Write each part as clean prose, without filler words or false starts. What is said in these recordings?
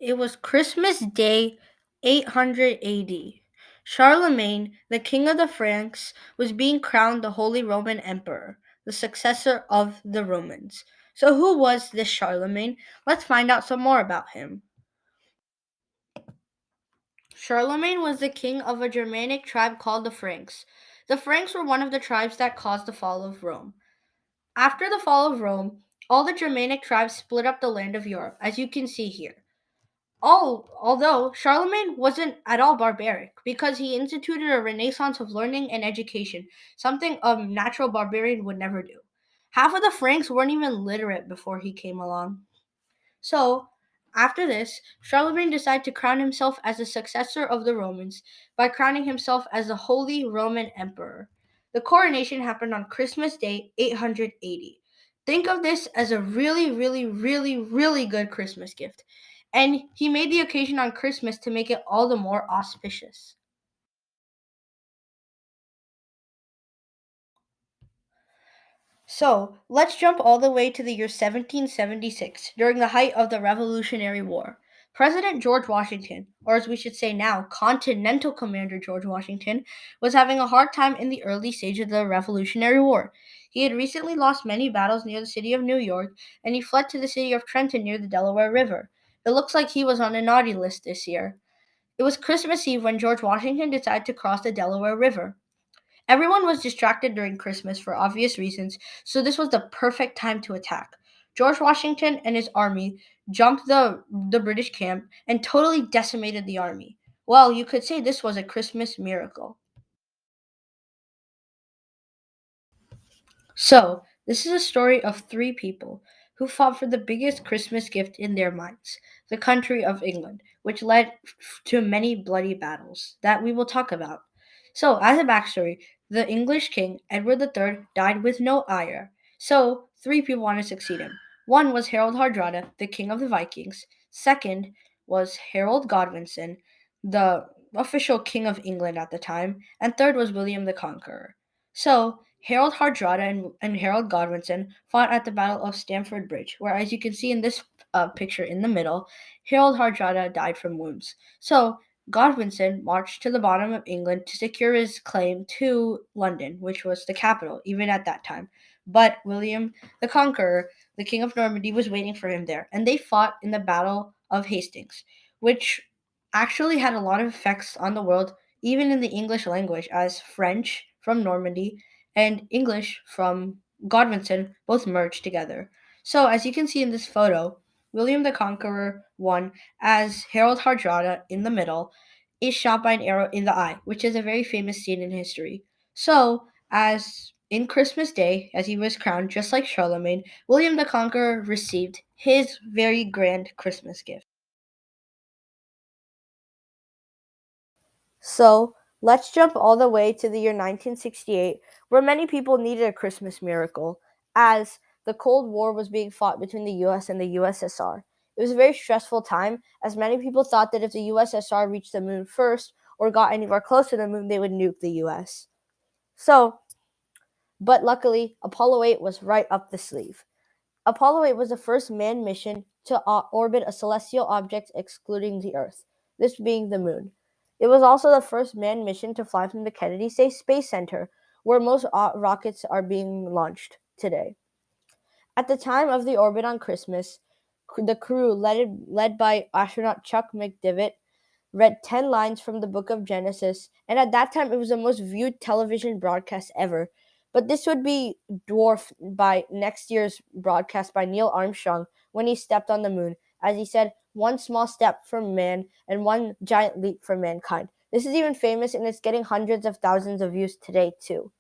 It was Christmas Day 800 AD. Charlemagne, the king of the Franks, was being crowned the Holy Roman Emperor, the successor of the Romans. So, who was this Charlemagne? Let's find out some more about him. Charlemagne was the king of a Germanic tribe called the Franks. The Franks were one of the tribes that caused the fall of Rome. After the fall of Rome, all the Germanic tribes split up the land of Europe, as you can see here. Although Charlemagne wasn't at all barbaric, because he instituted a renaissance of learning and education, something a natural barbarian would never do. Half of the Franks weren't even literate before he came along. So, after this, Charlemagne decided to crown himself as the successor of the Romans by crowning himself as the Holy Roman Emperor. The coronation happened on Christmas Day 880. Think of this as a really, really, really, really good Christmas gift. And he made the occasion on Christmas to make it all the more auspicious. So, let's jump all the way to the year 1776, during the height of the Revolutionary War. President George Washington, or as we should say now, Continental Commander George Washington, was having a hard time in the early stage of the Revolutionary War. He had recently lost many battles near the city of New York, and he fled to the city of Trenton near the Delaware River. It looks like he was on a naughty list this year. It was Christmas Eve when George Washington decided to cross the Delaware River. Everyone was distracted during Christmas for obvious reasons, so this was the perfect time to attack. George Washington and his army jumped the British camp and totally decimated the army. Well, you could say this was a Christmas miracle. So, this is a story of three people who fought for the biggest Christmas gift in their minds, the country of England, which led to many bloody battles that we will talk about. So, as a backstory, the English king, Edward III, died with no heir. So, three people wanted to succeed him. One was Harold Hardrada, the king of the Vikings. Second was Harold Godwinson, the official king of England at the time. And third was William the Conqueror. So, Harold Hardrada and Harold Godwinson fought at the Battle of Stamford Bridge, where, as you can see in this picture in the middle, Harold Hardrada died from wounds. So, Godwinson marched to the bottom of England to secure his claim to London, which was the capital, even at that time. But William the Conqueror, the King of Normandy, was waiting for him there, and they fought in the Battle of Hastings, which actually had a lot of effects on the world, even in the English language, as French from Normandy and English from Godwinson both merged together. So, as you can see in this photo, William the Conqueror won as Harold Hardrada in the middle is shot by an arrow in the eye, which is a very famous scene in history. So, as in Christmas Day, as he was crowned just like Charlemagne, William the Conqueror received his very grand Christmas gift. So let's jump all the way to the year 1968, where many people needed a Christmas miracle, as the Cold War was being fought between the US and the USSR. It was a very stressful time, as many people thought that if the USSR reached the moon first or got anywhere close to the moon, they would nuke the US. So, but luckily, Apollo 8 was right up the sleeve. Apollo 8 was the first manned mission to orbit a celestial object excluding the Earth, this being the moon. It was also the first manned mission to fly from the Kennedy Space Center, where most rockets are being launched today. At the time of the orbit on Christmas, the crew, led by astronaut Chuck McDivitt, read 10 lines from the book of Genesis, and at that time it was the most viewed television broadcast ever. But this would be dwarfed by next year's broadcast by Neil Armstrong when he stepped on the moon, as he said, one small step for man and one giant leap for mankind. This is even famous and it's getting hundreds of thousands of views today, too.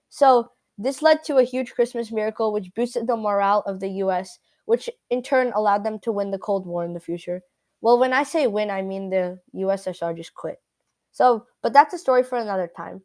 So, this led to a huge Christmas miracle which boosted the morale of the US, which in turn allowed them to win the Cold War in the future. Well, when I say win, I mean the USSR just quit. So, but that's a story for another time.